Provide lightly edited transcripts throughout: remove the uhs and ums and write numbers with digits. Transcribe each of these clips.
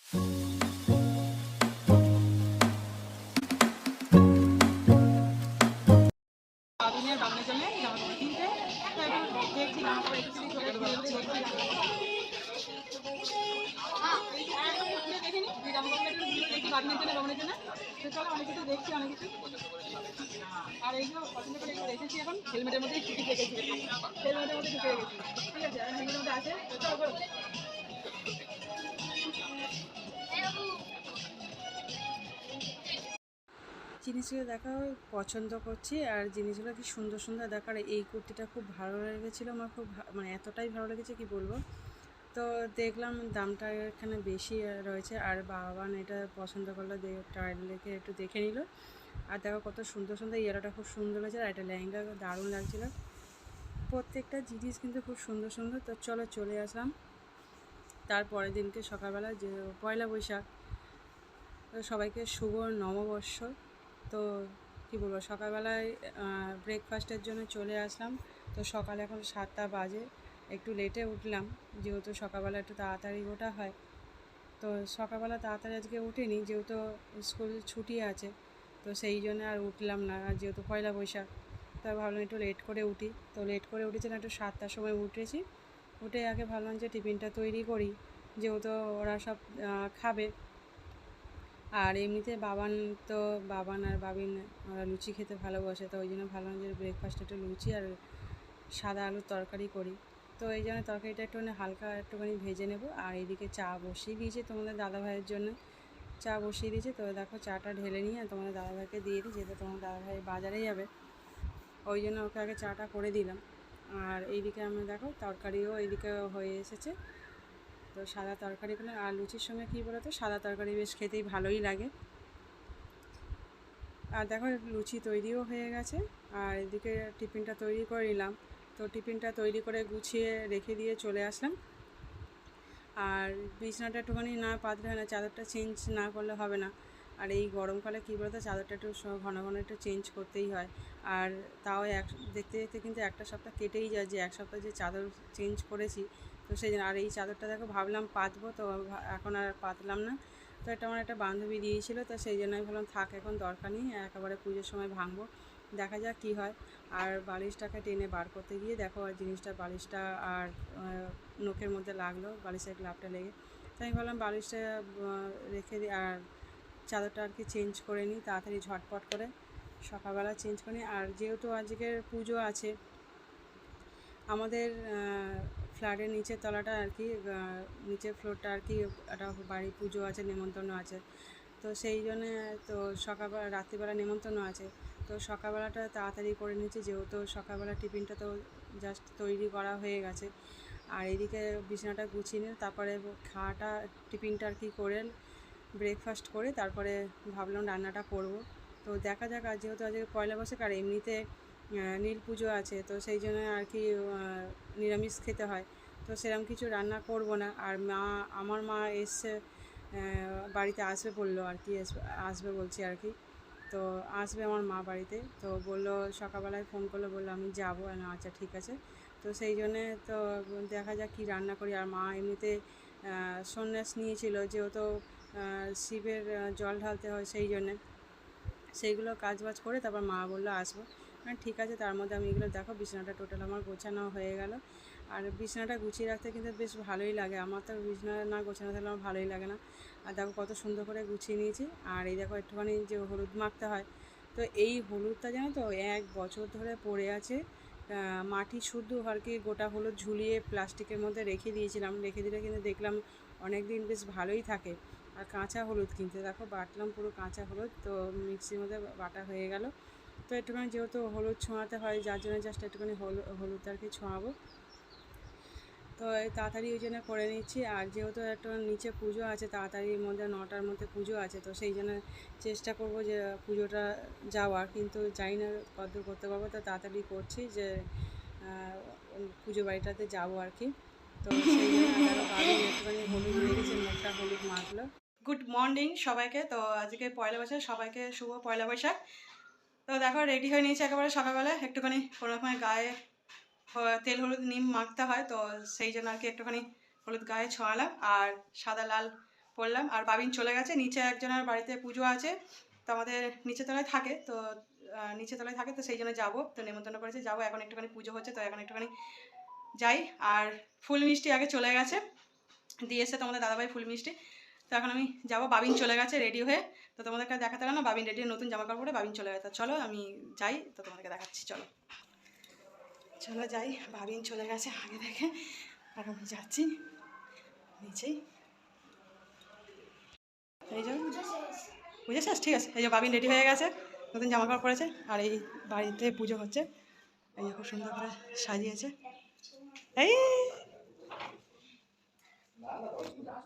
দেখছি অনেক কিছু। আর এই যে পছন্দ করে রেখেছি এখন হেলমেটের মধ্যে টিকিট রেখেছি, হেলমেটের মধ্যে ঢুকে রেখেছি, ঠিক আছে, হেলমেটের মধ্যে আছে। জিনিসগুলো দেখা পছন্দ করছি, আর জিনিসগুলো কি সুন্দর সুন্দর দেখার। এই কুর্তিটা খুব ভালো লেগেছিলো আমার, খুব মানে এতটাই ভালো লেগেছে কি বলবো। তো দেখলাম দামটা এখানে বেশি রয়েছে, আর বাবান এটা পছন্দ করলো, ট্রায়াল দেখে একটু দেখে নিল। আর দেখো কত সুন্দর সুন্দর, ইয়েলোটা খুব সুন্দর হয়েছে, আর এটা লেহেঙ্গা দারুণ লাগছিলো। প্রত্যেকটা জিনিস কিন্তু খুব সুন্দর সুন্দর। তো চলো চলে আসলাম তারপরের দিনকে সকালবেলা, যে পয়লা বৈশাখ। তো সবাইকে শুভ নববর্ষ। তো কী বলবো, সকালবেলায় ব্রেকফাস্টের জন্য চলে আসলাম। তো সকালে এখন 7টা বাজে, একটু লেটে উঠলাম যেহেতু সকালবেলা একটু তাড়াতাড়ি ওঠা হয়। তো সকালবেলা তাড়াতাড়ি আজকে উঠিনি, যেহেতু স্কুল ছুটি আছে, তো সেই জন্য আর উঠলাম না। আর যেহেতু পয়লা বৈশাখ, তো ভাবলাম একটু লেট করে উঠি। তো লেট করে উঠেছি না, একটু 7টার সময় উঠেছি। উঠে আগে ভাবলাম যে টিফিনটা তৈরি করি, যেহেতু ওরা সব খাবে। আর এমনিতে বাবান আর বাবিন ওরা লুচি খেতে ভালোবাসে, তো ওই জন্য ভাবলাম যে ব্রেকফাস্টে একটু লুচি আর সাদা আলুর তরকারি করি। তো এই জন্য তরকারিটা একটুখানি হালকা একটুখানি ভেজে নেব। আর এইদিকে চা বসিয়ে দিয়েছি তোমাদের দাদাভাইয়ের জন্য, চা বসিয়ে দিয়েছি। তো দেখো চাটা ঢেলে নিয়ে তোমাদের দাদাভাইকে দিয়ে দিই, যেহেতু তোমার দাদাভাই বাজারে যাবে, ওই জন্য ওকে আগে চাটা করে দিলাম। আর এইদিকে আমরা দেখো তরকারিও এইদিকে হয়ে এসেছে। তো সাদা তরকারিগুলো আর লুচির সঙ্গে কী বলো তো, সাদা তরকারি বেশ খেতেই ভালোই লাগে। আর দেখো লুচি তৈরিও হয়ে গেছে, আর এদিকে টিফিনটা তৈরি করে নিলাম। তো টিফিনটা তৈরি করে গুছিয়ে রেখে দিয়ে চলে আসলাম। আর বিছানাটা একটুখানি না পাতলে হয় না, চাদরটা চেঞ্জ না করলে হবে না। আর এই গরমকালে কী বলতো, চাদরটা একটু ঘন ঘন একটু চেঞ্জ করতেই হয়। আর তাও দেখতে দেখতে কিন্তু একটা সপ্তাহ কেটেই যায়, যে এক সপ্তাহ যে চাদর চেঞ্জ করেছি। তো সেই জন্য আর এই চাদরটা দেখো ভাবলাম পাতবো, তো এখন আর পাতলাম না। তো এটা আমার একটা বান্ধবী দিয়েছিল, তো সেই জন্য আমি ভাবলাম থাক, এখন দরকার নেই, একেবারে পুজোর সময় ভাঙবো, দেখা যাক কী হয়। আর বালিশটাকে টেনে বার করতে গিয়ে দেখো আর জিনিসটা, বালিশটা আর নোকের মধ্যে লাগলো, বালিশের গ্লাভটা লেগে। তো আমি ভাবলাম বালিশটা রেখে দিই, আর চাদরটা আর কি চেঞ্জ করে নিই তাড়াতাড়ি ঝটপট করে, সকালবেলা চেঞ্জ করে নিই। আর যেহেতু আজকের পুজো আছে আমাদের ফ্ল্যাটের নিচের তলাটা আর কি, নিচের ফ্লোরটা আর কি, একটা বাড়ি পুজো আছে, নেমন্তন্ন আছে। তো সেই জন্যে তো সকালবেলা রাত্রিবেলা নেমন্তন্ন আছে, তো সকালবেলাটা তাড়াতাড়ি করে নিচ্ছি, যেহেতু সকালবেলা টিফিনটা তো জাস্ট তৈরি করা হয়ে গেছে। আর এদিকে বিছানাটা গুছিয়ে নিয়ে তারপরে খাওয়াটা, টিফিনটা আর কি করে ব্রেকফাস্ট করে তারপরে ভাবলাম রান্নাটা করব। তো দেখা যাক, আর যেহেতু আজকে পয়লা বৈশাখ আর এমনিতে নীল পুজো আছে, তো সেই জন্য আর কি নিরামিষ খেতে হয়, তো সেরকম কিছু রান্না করব না। আর আমার মা এসছে, বাড়িতে আসবে বললো আর কি, আসবে বলছি আর কি। তো আসবে আমার মা বাড়িতে, তো বললো সকালবেলায় ফোন করলো, বললো আমি যাবো, আচ্ছা ঠিক আছে। তো সেই জন্যে তো দেখা যাক কী রান্না করি। আর মা এমনিতে সন্ন্যাস নিয়েছিল, যেহেতু শিবের জল ঢালতে হয়, সেই জন্যে সেইগুলো কাজবাজ করে তারপর মা বললো আসবো। ঠিক আছে, তার মধ্যে আমি এগুলো দেখো বিছানাটা টোটাল আমার গোছানো হয়ে গেল। আর বিছানাটা গুছিয়ে রাখতে কিন্তু বেশ ভালোই লাগে, আমার তো বিছানা না গোছানো থাকলে আমার ভালোই লাগে না। আর দেখো কত সুন্দর করে গুছিয়ে নিয়েছি। আর এই দেখো একটুখানি যে হলুদ মাখতে হয়, তো এই হলুদটা জানো তো 1 বছর ধরে পড়ে আছে, মাটি শুদ্ধ আর কি, গোটা হলুদ ঝুলিয়ে প্লাস্টিকের মধ্যে রেখে দিয়েছিলাম, রেখে দিলে কিন্তু দেখলাম অনেক দিন বেশ ভালোই থাকে। আর কাঁচা হলুদ কিনতে দেখো বাটলাম, পুরো কাঁচা হলুদ, তো মিক্সির মধ্যে বাটা হয়ে গেল। তো একটুখানি যেহেতু হলুদ ছোঁয়াতে হয়, যার জন্য জাস্ট একটুখানি হলুদ আর কি ছোঁয়াবো, তো তাড়াতাড়ি ওই জন্য করে নিচ্ছি। আর যেহেতু একটা নিচে পুজো আছে, তাড়াতাড়ির মধ্যে 9টার মধ্যে পুজো আছে, তো সেই জন্য চেষ্টা করব যে পুজোটা যাওয়ার, কিন্তু জানি না কতদূর করতে পারবো, তো তাড়াতাড়ি করছি যে পুজো বাড়িটাতে যাবো আর কি। তো সেই জন্য একটুখানি হলুদ লেগেছে, মুখটা হলুদ মাখলো। গুড মর্নিং সবাইকে, তো আজকে পয়লা বৈশাখ, সবাইকে শুভ পয়লা বৈশাখ। তো দেখো রেডি হয়ে নিয়েছি একেবারে সকালবেলা, একটুখানি কোনো রকমের গায়ে তেল হলুদ নিম মাখতে হয়, তো সেই জন্য আর কি একটুখানি হলুদ গায়ে ছোঁয়ালাম। আর সাদা লাল করলাম। আর বাবিন চলে গেছে, নিচে একজনের বাড়িতে পুজো আছে, তো আমাদের নিচের তলায় থাকে, তো নিচের তলায় থাকে, তো সেই জন্য যাবো, তো নেমন্তন্ন করেছে, যাবো। এখন একটুখানি পুজো হচ্ছে, তো এখন একটুখানি যাই। আর ফুল মিষ্টি আগে চলে গেছে, দিয়ে এসে তোমাদের দাদাভাই ফুল মিষ্টি, তো এখন আমি যাবো। বাবিন চলে গেছে রেডি হয়ে, তো তোমাদেরকে দেখাতে গেলাম না, বাবিন রেডি নতুন জামা কাপড় পরে বাবিন চলে গেছে। চলো আমি যাই, তো তোমাদেরকে দেখাচ্ছি। চলো চলো যাই, বাবিন চলে গেছে আগে থেকে, আর আমি যাচ্ছি নিচেই। এই যে বুঝেছিস, ঠিক আছে, এই যে বাবিন রেডি হয়ে গেছে, নতুন জামা কাপড় পরেছে, আর এই বাড়িতে পুজো হচ্ছে, এই যে খুব সুন্দর করে সাজিয়েছে। এই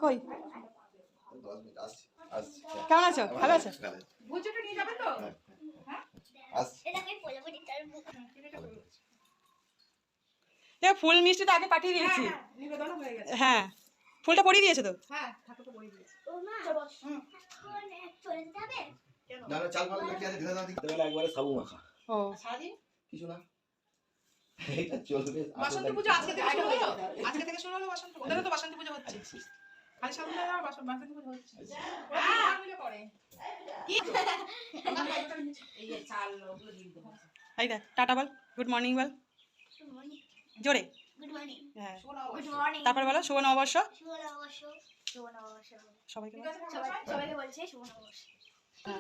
কই কেমন আছো? ভালো আছো? ফুল মিষ্টি তো আগে পাঠিয়ে দিয়েছি। হ্যাঁ, ফুলটা পরিয়ে দিয়েছে তো। ও কিছু না, এটা চলবে। বাসন্তী পুজো আজকে থেকে শুরু হলো, আজকে থেকে শুরু হলো বাসন্তী পুজো। ওদেরও তো বাসন্তী পুজো হচ্ছে, খালি সামনে আর বাসন্তী পুজো হচ্ছে। এই দেখ, টাটা বল, গুড মর্নিং বল জোরে। হ্যাঁ, তারপর বলো শুভ নববর্ষ। সবাইকে বলছে শুভ নববর্ষ।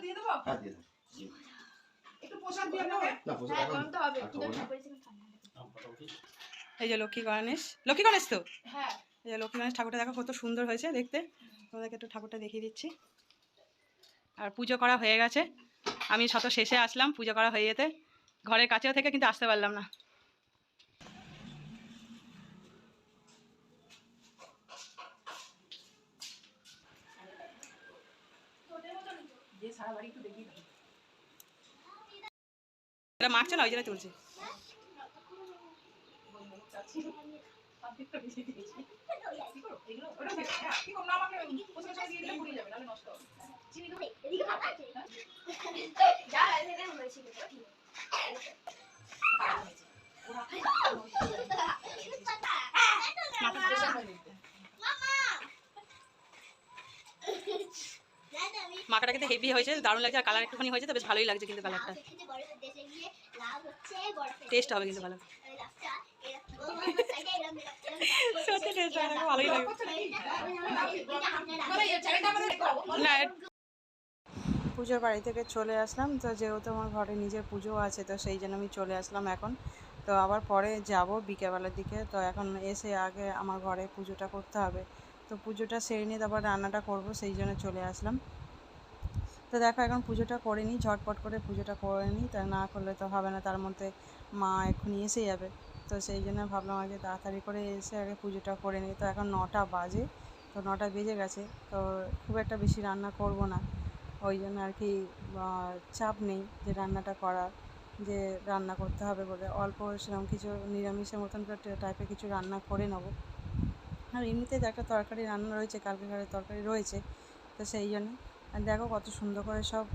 দিয়ে দেবো? হ্যাঁ দিয়ে দাও। একটু প্রসাদ দিয়ে দাও। না প্রসাদ এখন এই যে লক্ষ্মী গণেশ, লক্ষ্মী গণেশ তো, হ্যাঁ, এই যে লক্ষ্মী গণেশ ঠাকুরটা দেখো কত সুন্দর হয়েছে দেখতে। তোমাদেরকে একটু ঠাকুরটা দেখিয়ে দিচ্ছি। আর পুজো করা হয়ে গেছে, আমি শত শেষে আসলাম পুজো করা হয়ে যেতে, ঘরের কাছেও থেকে কিন্তু আসতে পারলাম না। এটা মাখছে না, ওই জন্য তুলছি। মাখাটা কিন্তু হেভি হয়েছে, দারুণ লাগছে, আর কালার একটুখানি হয়েছে তো বেশ ভালোই লাগছে কিন্তু কালারটা। টেস্ট হবে কিন্তু ভালো, সত্যি টেস্ট হবে, ভালোই লাগবে। না পুজোর বাড়ি থেকে চলে আসলাম, তো যেহেতু আমার ঘরে নিজের পুজো আছে, তো সেই জন্য আমি চলে আসলাম এখন। তো আবার পরে যাব বিকেলবেলার দিকে, তো এখন এসে আগে আমার ঘরে পুজোটা করতে হবে, তো পুজোটা সেরে নিয়ে তারপর রান্নাটা করব, সেই জন্য চলে আসলাম। তো দেখো এখন পুজোটা করে নিই, ঝটপট করে পুজোটা করে নিই, তা না করলে তো হবে না, তার মধ্যে মা এক্ষুনি এসে যাবে, তো সেই জন্য ভাবলাম আগে তাড়াতাড়ি করে এসে আগে পুজোটা করে নিই। তো এখন 9টা বাজে, তো 9টা বেজে গেছে, তো খুব একটা বেশি রান্না করব না, ওই জন্য আর কি চাপ নেই যে রান্নাটা করার, যে রান্না করতে হবে বলে, অল্প সেরকম কিছু নিরামিষের মতন টাইপের কিছু রান্না করে নেবো। আর এমনিতে একটা তরকারি রান্না রয়েছে, কালকে ঘরে তরকারি রয়েছে, তো সেই জন্য। আর দেখো কত সুন্দর করে সব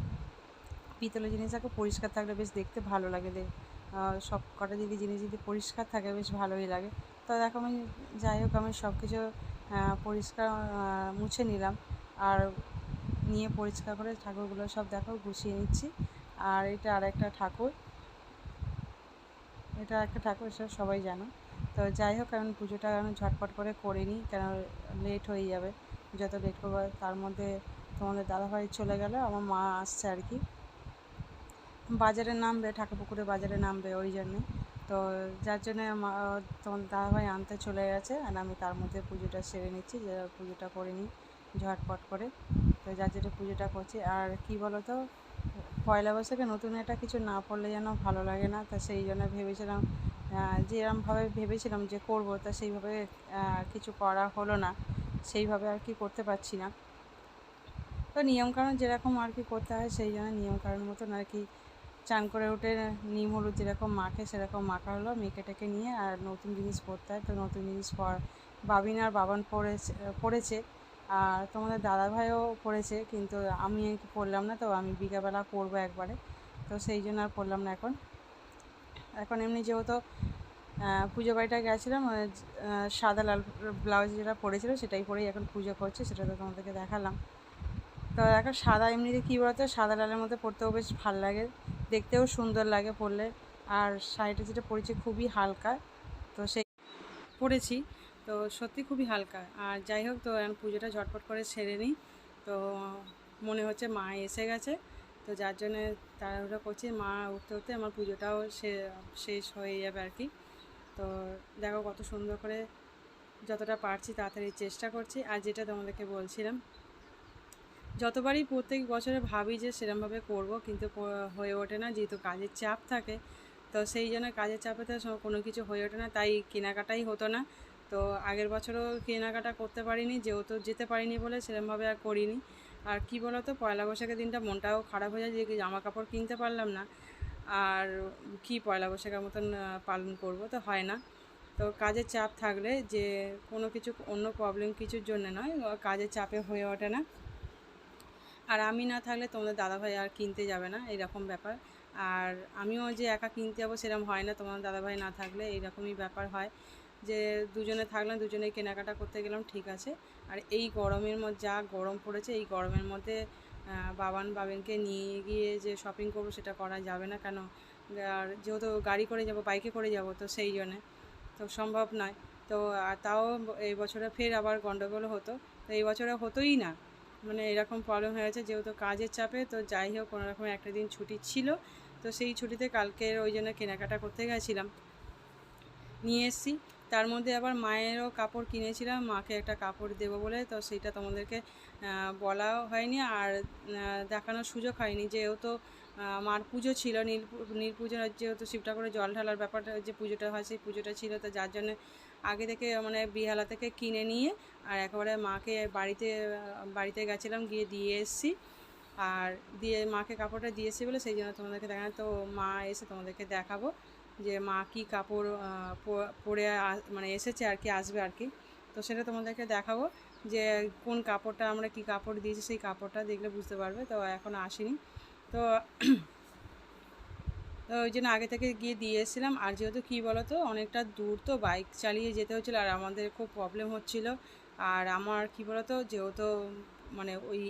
পিতলের জিনিস দেখো, পরিষ্কার থাকলে বেশ দেখতে ভালো লাগে, সব কটা জিনিস যদি পরিষ্কার থাকে বেশ ভালোই লাগে। তো দেখো আমি যাই হোক আমি সব কিছু পরিষ্কার মুছে নিলাম, আর নিয়ে পরিষ্কার করে ঠাকুরগুলো সব দেখো গুছিয়ে নিচ্ছি। আর এটা আরেকটা ঠাকুর, এটা একটা ঠাকুর, সেটা সবাই জানো। তো যাই হোক আমি পুজোটা আমি ঝটপট করে নিই, কেন লেট হয়ে যাবে, যত লেট করবো। তার মধ্যে তোমাদের দাদাভাই চলে গেল, আমার মা আসছে আর কি, বাজারে নামবে, ঠাকুরপুকুরে বাজারে নামবে, ওই জন্যে। তো যার জন্যে তোমাদের দাদাভাই আনতে চলে গেছে, আর আমি তার মধ্যে পুজোটা সেরে নিচ্ছি, যে পুজোটা করে নিই ঝটপট করে। তো যার জন্য পুজোটা করছি। আর কি বলো তো, পয়লা বৈশাখে নতুন একটা কিছু না পড়লে যেন ভালো লাগে না, তা সেই জন্য ভেবেছিলাম, যেরকমভাবে ভেবেছিলাম যে করব, তা সেইভাবে কিছু করা হলো না, সেইভাবে আর কি করতে পারছি না। তো নিয়মকানুন যেরকম আর কি করতে হয়, সেই জন্য নিয়মকানুন মতন আর কি চান করে উঠে নিম হলুদ যেরকম মাখে সেরকম মাখা হলো, মেখে টেকে নিয়ে। আর নতুন জিনিস পরতে হয়, তো নতুন জিনিস বাবিন আর বাবান পড়েছে, আর তোমাদের দাদাভাইও পড়েছে, কিন্তু আমি আর কি পড়লাম না, তো আমি বিকেলবেলা পরবো একবারে, তো সেই জন্য আর পড়লাম না এখন। এমনি যেহেতু পুজো বাড়িটা গেছিলাম, সাদা লাল ব্লাউজ যেটা পরেছিল সেটাই পরেই এখন পুজো করছে, সেটা তো তোমাদেরকে দেখালাম। তো এখন সাদা এমনিতে কী বলতো, সাদা লালের মধ্যে পরতেও বেশ ভালো লাগে, দেখতেও সুন্দর লাগে পরলে। আর শাড়িটা যেটা পরেছি খুবই হালকা, তো সেই পরেছি, তো সত্যি খুবই হালকা। আর যাই হোক, তো এখন পুজোটা ঝটপট করে সেরে নিই। তো মনে হচ্ছে মা এসে গেছে, তো যার জন্যে তাড়াহুড়ো করছি, মা উঠতে উঠতে আমার পুজোটাও শেষ হয়ে যাবে আর কি। তো দেখো কত সুন্দর করে যতটা পারছি তাড়াতাড়ি চেষ্টা করছি। আর যেটা তোমাদেরকে বলছিলাম, যতবারই প্রত্যেক বছরে ভাবি যে সেরকমভাবে করব, কিন্তু হয়ে ওঠে না, যেহেতু কাজের চাপ থাকে। তো সেই জন্য কাজের চাপেতে কোনো কিছু হয়ে ওঠে না, তাই কেনাকাটাই হতো না। তো আগের বছরও কেনাকাটা করতে পারিনি, যেহেতু যেতে পারিনি বলে সেরকমভাবে আর করিনি। আর কি বলো তো, পয়লা বৈশাখের দিনটা মনটাও খারাপ হয়ে যায় যে জামা কাপড় কিনতে পারলাম না, আর কি পয়লা বৈশাখের মতন পালন করব, তো হয় না। তো কাজের চাপ থাকলে যে কোনো কিছু অন্য প্রবলেম কিছুর জন্য নয়, কাজের চাপে হয়ে ওঠে না। আর আমি না থাকলে তোমাদের দাদাভাই আর কিনতে যাবে না, এইরকম ব্যাপার। আর আমিও যে একা কিনতে যাবো সেরকম হয় না, তোমার দাদাভাই না থাকলে এইরকমই ব্যাপার হয়, যে দুজনে থাকলাম, দুজনেই কেনাকাটা করতে গেলাম, ঠিক আছে। আর এই গরমের মধ্যে যা গরম পড়েছে, এই গরমের মধ্যে বাবিনকে নিয়ে গিয়ে যে শপিং করবো সেটা করা যাবে না, কেন আর যেহেতু গাড়ি করে যাব, বাইকে করে যাব, তো সেই জন্যে তো সম্ভব নয়। তো আর তাও এই বছরে ফের আবার গন্ডগোল হতো, তো এই বছরে হতোই না, মানে এরকম প্রবলেম হয়েছে যেহেতু কাজের চাপে। তো যাই হোক, কোনো রকম একটা দিন ছুটি ছিল, তো সেই ছুটিতে কালকের ওই জন্য কেনাকাটা করতে গেছিলাম, নিয়ে এসেছি। তার মধ্যে আবার মায়েরও কাপড় কিনেছিলাম, মাকে একটা কাপড় দেবো বলে, তো সেইটা তোমাদেরকে বলাও হয়নি আর দেখানোর সুযোগ হয়নি, যেহেতু মার পুজো ছিল, নীল পুজোর, যেহেতু শিব ঠাকুরের জল ঢালার ব্যাপারটা যে পুজোটা হয় সেই পুজোটা ছিল, তো যার জন্য আগে থেকে মানে বিহালা থেকে কিনে নিয়ে আর একেবারে মাকে বাড়িতে গেছিলাম, গিয়ে দিয়ে এসেছি। আর দিয়ে মাকে কাপড়টা দিয়ে এসেছি বলে সেই জন্য তোমাদেরকে দেখানো। তো মা এসে তোমাদেরকে দেখাবো যে মা কী কাপড় পরে মানে এসেছে আর কি, আসবে আর কি। তো সেটা তোমাদেরকে দেখাবো যে কোন কাপড়টা আমরা কী কাপড় দিয়েছি, সেই কাপড়টা দেখলে বুঝতে পারবে। তো এখনও আসেনি, তো তো ওই জন্য আগে থেকে গিয়ে দিয়ে এসেছিলাম। আর যেহেতু কী বলো তো, অনেকটা দূর, তো বাইক চালিয়ে যেতে হচ্ছিলো, আর আমাদের খুব প্রবলেম হচ্ছিলো। আর আমার কী বলো তো, যেহেতু মানে ওই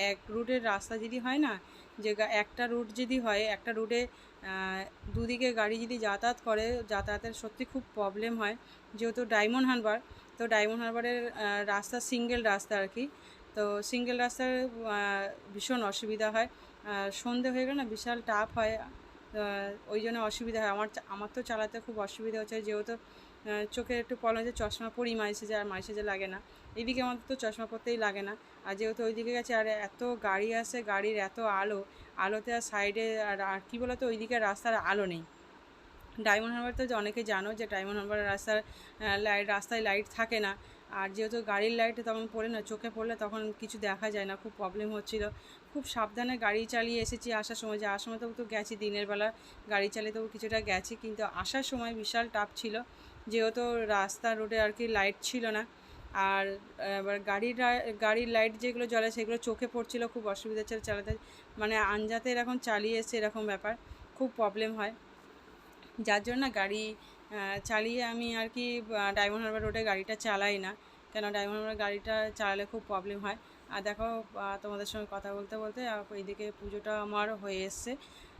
এক রুটের রাস্তা যদি হয় না, যে একটা রুট যদি হয়, একটা রুটে দুদিকে গাড়ি যদি যাতায়াত করে, যাতায়াতের সত্যি খুব প্রবলেম হয়। যেহেতু ডায়মন্ড হারবার, তো ডায়মন্ড হারবারের রাস্তা সিঙ্গেল রাস্তা আর কি, তো সিঙ্গেল রাস্তার ভীষণ অসুবিধা হয়। সন্ধে হয়ে গেলে না বিশাল টাফ হয়, ওই জন্য অসুবিধা হয়। আমার তো চালাতে খুব অসুবিধা হচ্ছে, যেহেতু চোখের একটু প্রবলেম হচ্ছে, চশমা পরি মাঝে সাঝে, আর মাঝে সাঝে লাগে না। এইদিকে আমাদের তো চশমা পরতেই লাগে না, আর যেহেতু ওইদিকে গেছে আর এত গাড়ি আসে, গাড়ির এত আলোতে আর সাইডে আর কী বলো তো, ওইদিকে রাস্তার আলো নেই। ডায়মন্ড হারবার তো অনেকে জানো যে ডায়মন্ড হারবারের রাস্তায় লাইট থাকে না, আর যেহেতু গাড়ির লাইটে তখন পড়ে না, চোখে পড়লে তখন কিছু দেখা যায় না, খুব প্রবলেম হচ্ছিলো। খুব সাবধানে গাড়ি চালিয়ে এসেছি আসার সময়, যে আসার সময় তো গেছি দিনের বেলা গাড়ি চালিয়ে, তবু কিছুটা গেছি, কিন্তু আসার সময় বিশাল টাফ ছিল, যেহেতু রাস্তা রোডে আর কি লাইট ছিল না। আর এবার গাড়ির লাইট যেগুলো জ্বলে সেগুলো চোখে পড়ছিলো, খুব অসুবিধা ছিল চালাতে, মানে আনজাতে এরকম চালিয়ে এসছে, এরকম ব্যাপার, খুব প্রবলেম হয়। যার জন্য গাড়ি চালিয়ে আমি আর কি ডায়মন্ড হারবার রোডে গাড়িটা চালাই না, কেন ডায়মন্ড হারবার গাড়িটা চালালে খুব প্রবলেম হয়। আর দেখো, তোমাদের সঙ্গে কথা বলতে বলতে এইদিকে পুজোটা আমার হয়ে এসছে,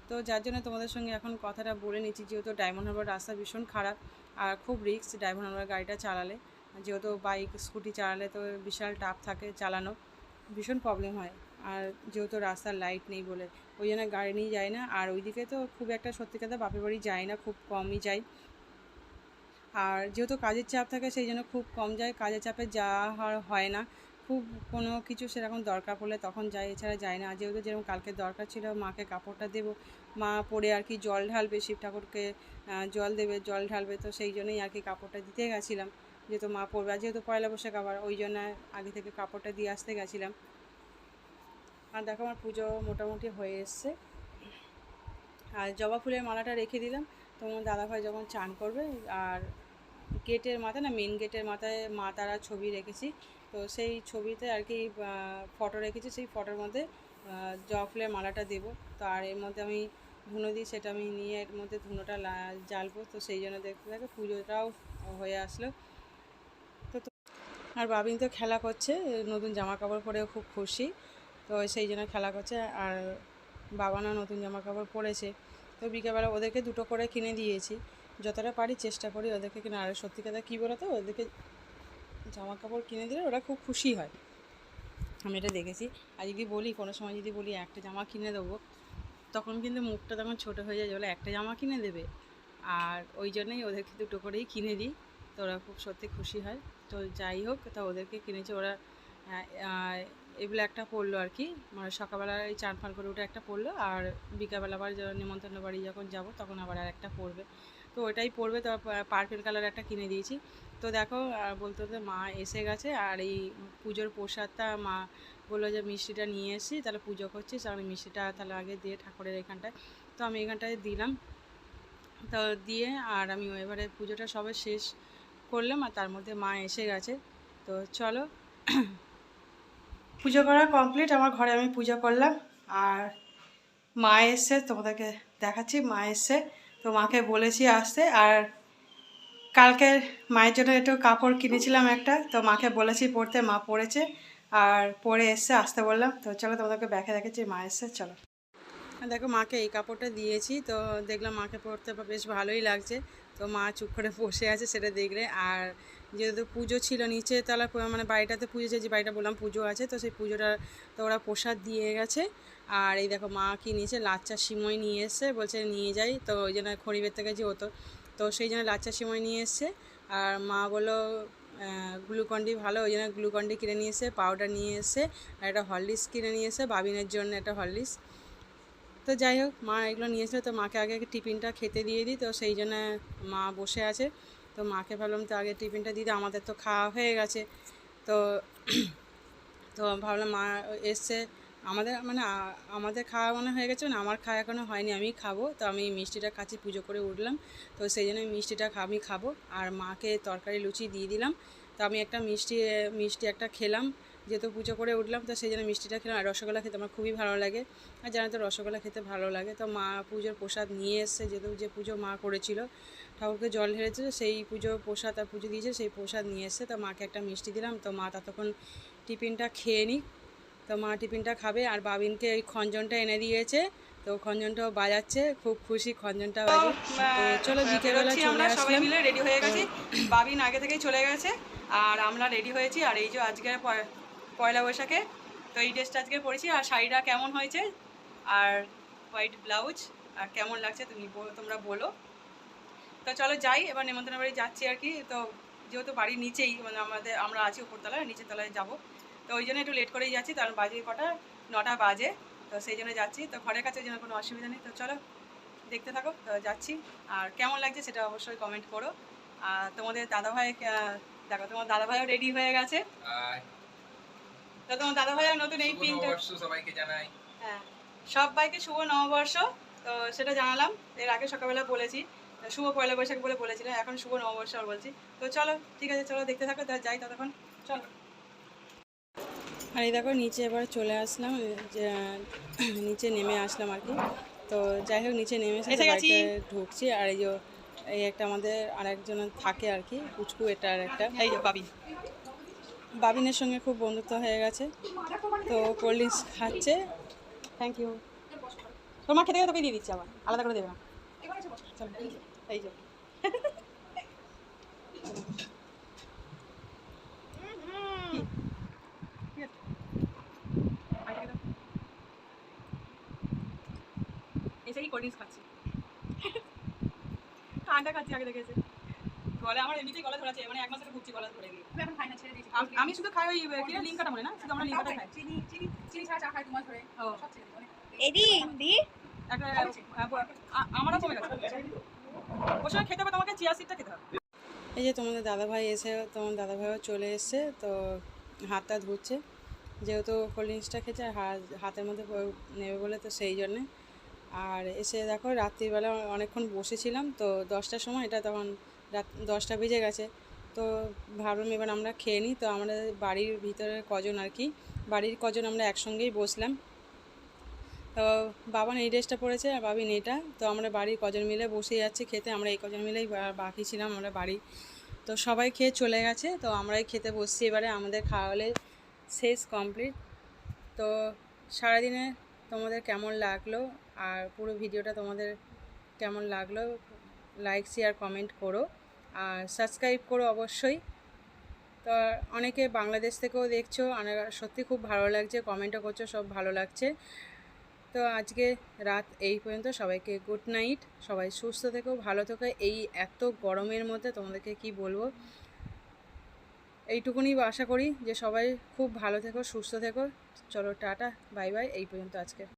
তো যার জন্য তোমাদের সঙ্গে এখন কথাটা বলে নিচ্ছি, যেহেতু ডায়মন্ড হারবার রাস্তা ভীষণ খারাপ আর খুব রিস্ক ডায়মন্ড হারবার গাড়িটা চালালে, যেহেতু বাইক স্কুটি চালালে তো বিশাল টাফ থাকে চালানো, ভীষণ প্রবলেম হয়। আর যেহেতু রাস্তার লাইট নেই বলে ওই জন্য গাড়ি নিয়ে যায় না, আর ওইদিকে তো খুব একটা সত্যি কথা বাপের বাড়ি যায় না, খুব কমই যাই। আর যেহেতু কাজের চাপ থাকে সেই জন্য খুব কম যায়, কাজের চাপে যাওয়া হয় না, খুব কোনো কিছু সেরকম দরকার পড়লে তখন যাই, এছাড়া যায় না। আর যেহেতু যেরকম কালকে দরকার ছিল, মাকে কাপড়টা দেবো, মা পরে আর কি জল ঢালবে, শিব ঠাকুরকে জল দেবে, জল ঢালবে, তো সেই জন্যই আর কি কাপড়টা দিতে গেছিলাম, যেহেতু মা পরবে, আর যেহেতু পয়লা বৈশাখ আবার, ওই জন্য আগে থেকে কাপড়টা দিয়ে আসতে গেছিলাম। আর দেখো আমার পুজো মোটামুটি হয়ে এসছে, আর জবা ফুলের মালাটা রেখে দিলাম, তোমার দাদাভাই যখন চান করবে। আর গেটের মাথায় না, মেন গেটের মাথায় মা তারা ছবি রেখেছি, তো সেই ছবিতে আর কি ফটো রেখেছি, সেই ফটোর মধ্যে জবা ফুলের মালাটা দেবো। তো আর এর মধ্যে আমি ধুনো দিই, সেটা আমি নিয়ে এর মধ্যে ধুনোটা জ্বালবো। তো সেই জন্য দেখতে থাকে পুজোটাও হয়ে আসলো। আর বাবিন তো খেলা করছে, নতুন জামা কাপড় পরেও খুব খুশি, তো সেই জন্য খেলা করছে। আর বাবানও নতুন জামা কাপড় পরেছে। তো বিকেলবেলা ওদেরকে দুটো করে কিনে দিয়েছি, যতটা পারি চেষ্টা করি ওদেরকে কিনে। আর সত্যি কথা কী বলো তো, ওদেরকে জামা কাপড় কিনে দিলে ওরা খুব খুশি হয়, আমি এটা দেখেছি। আর যদি বলি কোনো সময় যদি বলি একটা জামা কিনে দেবো, তখন কিন্তু মুখটা তখন ছোটো হয়ে যায়, বলে একটা জামা কিনে দেবে। আর ওই জন্যই ওদেরকে দুটো করেই কিনে দিই, তো ওরা খুব সত্যি খুশি হয়। তো যাই হোক, তা ওদেরকে কিনেছে। ওরা এগুলো একটা পরলো আর কি, মানে সকালবেলা এই চান ফান করে উঠে একটা পরলো, আর বিকালবেলা আবার নিমন্ত্রণ বাড়ি যখন যাব তখন আবার আর একটা পরবে। তো ওটাই পরবে। তো পার্পেল কালার একটা কিনে দিয়েছি। তো দেখো বলতে বলতে মা এসে গেছে, আর এই পুজোর প্রসাদটা মা বললো যে মিষ্টিটা নিয়ে এসেছি, তাহলে পুজো করছিস, আমি মিষ্টিটা তাহলে আগে দিয়ে ঠাকুরের এখানটায়। তো আমি এখানটায় দিলাম, তো দিয়ে আর আমি এবারে পুজোটা সবে শেষ করলাম, আর তার মধ্যে মা এসে গেছে। তো চলো, পুজো করা কমপ্লিট, আমার ঘরে আমি পুজো করলাম। আর মা এসছে, তোমাদেরকে দেখাচ্ছি, মা এসছে। তো মাকে বলেছি আসতে। আর কালকে মায়ের জন্য একটু কাপড় কিনেছিলাম একটা, তো মাকে বলেছি পরতে, মা পরেছে আর পরে এসছে, আসতে বললাম। তো চলো তোমাদেরকে ব্যাকে দেখেছি মা এসছে, চলো। দেখো মাকে এই কাপড়টা দিয়েছি, তো দেখলাম মাকে পরতে বেশ ভালোই লাগছে। তো মা চুপ করে বসে আছে সেটা দেখলে। আর যেহেতু পুজো ছিল নিচে তলা, মানে বাড়িটাতে পুজো, যে বাড়িটা বললাম পুজো আছে, তো সেই পুজোটা তো ওরা প্রসাদ দিয়ে গেছে। আর এই দেখো মা কি নিয়েছে, লাচ্চা সিমই নিয়ে এসছে, বলছে নিয়ে যাই। তো ওই জন্য খড়িবের থেকে যে হতো, তো সেই জন্য লাচ্চা সিমই নিয়ে এসছে। আর মা বললো গ্লুকন্ডি ভালো, ওই জন্য গ্লুকন্ডি কিনে নিয়ে এসে, পাউডার নিয়ে এসে, আর একটা হরলিক্স কিনে নিয়ে এসে বাবিনের জন্য একটা হরলিক্স। তো যাই হোক, মা এগুলো নিয়েছিল। তো মাকে আগে টিফিনটা খেতে দিয়ে দিই, তো সেই জন্য মা বসে আছে। তো মাকে ভাবলাম তো আগে টিফিনটা দিয়ে দিই, আমাদের তো খাওয়া হয়ে গেছে। তো তো ভাবলাম মা এসছে, আমাদের মানে আমাদের খাওয়া মনে হয়ে গেছে, মানে আমার খাওয়া এখনও হয়নি, আমি খাবো। তো আমি মিষ্টিটা খাচ্ছি, পুজো করে উঠলাম, তো সেই জন্য মিষ্টিটা আমি খাবো। আর মাকে তরকারি লুচি দিয়ে দিলাম। তো আমি একটা মিষ্টি একটা খেলাম, যেহেতু পুজো করে উঠলাম, তো সেই জন্য মিষ্টিটা খেলাম। আর রসগোল্লা খেতে আমার খুবই ভালো লাগে, আর জানো তো রসগোল্লা খেতে ভালো লাগে। তো মা পুজোর প্রসাদ নিয়ে এসছে, যেহেতু যে পুজো মা করেছিল, ঠাকুরকে জল ঢেলেছে, সেই পুজো প্রসাদ আর পুজো দিয়েছে, সেই প্রসাদ নিয়ে এসছে। তো মাকে একটা মিষ্টি দিলাম। তো মা ততক্ষণ টিফিনটা খেয়ে নিই। তো মা টিফিনটা খাবে। আর বাবিনকে ওই খঞ্জনটা এনে দিয়েছে, তো খঞ্জনটাও বাজাচ্ছে, খুব খুশি খঞ্জনটা বাজে। তো চলো বিকেলবেলা চলে আসলাম, সবাই মিলে রেডি হয়ে গেছি। বাবিন আগে থেকেই চলে গেছে, আর আমরা রেডি হয়েছি। আর এই যে আজকে পয়লা বৈশাখে, তো এই ড্রেসটা আজকে পরেছি। আর শাড়িটা কেমন হয়েছে, আর হোয়াইট ব্লাউজ, আর কেমন লাগছে তোমরা বলো। তো চলো যাই, এবার নেমন্তন্ন বাড়ি যাচ্ছি আর কি। তো যেহেতু বাড়ির নিচেই, মানে আমরা আছি উপরতলায়, নিচের তলায় যাবো। তো ওই জন্য একটু লেট করেই যাচ্ছি, কারণ বাজে কটা 9টা বাজে। তো সেই জন্য যাচ্ছি, তো ঘরের কাছে যেন কোনো অসুবিধা নেই। তো চলো দেখতে থাকো, তো যাচ্ছি। আর কেমন লাগছে সেটা অবশ্যই কমেন্ট করো। আর তোমাদের দাদাভাই দেখো, তোমার দাদাভাইও রেডি হয়ে গেছে। তো তোমার দাদাভাইও নতুন এই পিনটা সবাইকে জানাই। হ্যাঁ, সবাইকে শুভ নববর্ষ। তো সেটা জানালাম, এর আগে সকালবেলা বলেছি, শুভ পয়লা বৈশাখ বলে বলেছিলাম, এখন শুভ নববর্ষ আর বলছি। তো চলো ঠিক আছে, চলো দেখতে থাকো, যাই ততক্ষণ, চলো। আর এই দেখো নিচে এবার চলে আসলাম, নিচে নেমে আসলাম আর কি। তো যাই হোক, নিচে নেমে এসে বাড়িতে ঢুকছি। আর এই একটা আমাদের আর একজন থাকে আর কি, পুচকু, এটা আর একটা, এই যে বাবিনের সঙ্গে খুব বন্ধুত্ব হয়ে গেছে। তো কোল্ড ড্রিঙ্কস খাচ্ছে। Thank you. তোর মা খেতে গেলে তোকে দিয়ে দিচ্ছি, আবার আলাদা করে দেবে না। চলো, এই যে এসেই কোল্ড ড্রিঙ্কস খাচ্ছি, ঠান্ডা খাচ্ছি, আগে দেখেছে গলা আমার এমনিতেই গলা ধরেছে, মানে 1 মাস ধরে ভুগছি গলা ধরে গিয়ে। আমি শুধু খাই ওই কিনা লিঙ্কাটা, মনে না, শুধু আমরা লিঙ্কাটা খাই, চিনি ছাড়া চা খাই 2 মাস ধরে। ও এদি দি একটা আমারও কমে গেছে, ওর সময় খেতে হবে তোমাকে চিয়া সিডটা খেতে হবে। এই যে তোমাদের দাদাভাই এসে, তোমার দাদাভাইও চলে এসছে। তো হাতটা ধুচ্ছে, যেহেতু কোল্ড ড্রিঙ্কসটা খেয়েছে, আর হাতের মধ্যে নেবে বলে, তো সেই জন্যে। আর এসে দেখো রাত্রিবেলা অনেকক্ষণ বসেছিলাম, তো 10টার সময়, এটা তখন রাত 10টা বেজে গেছে। তো ভাবলাম এবার আমরা খেয়ে নিই। তো আমাদের বাড়ির ভিতরে কজন আর কি, বাড়ির কজন আমরা একসঙ্গেই বসলাম। তো বাবান এই ড্রেসটা পরেছে আর বাবিন এটা। তো আমরা বাড়ির কজন মিলে বসে যাচ্ছি খেতে, আমরা এই কজন মিলেই বাকি ছিলাম আমরা বাড়ি। তো সবাই খেয়ে চলে গেছে, তো আমরাই খেতে বসছি এবারে, আমাদের খাওয়া হলে শেষ কমপ্লিট। তো সারাদিনে তোমাদের কেমন লাগলো আর পুরো ভিডিওটা তোমাদের কেমন লাগলো লাইক শেয়ার কমেন্ট করো আর সাবস্ক্রাইব করো অবশ্যই। তো অনেকে বাংলাদেশ থেকেও দেখছো, সত্যি খুব ভালো লাগছে, কমেন্টও করছো, সব ভালো লাগছে। তো আজকে রাত এই পর্যন্ত, সবাইকে গুড নাইট, সবাই সুস্থ থেকো, ভালো থেকো। এই এত গরমের মধ্যে তোমাদেরকে কি বলবো, এইটুকুনি আশা করি যে সবাই খুব ভালো থেকো, সুস্থ থেকো। চলো টাটা, বাই বাই, এই পর্যন্ত আজকে।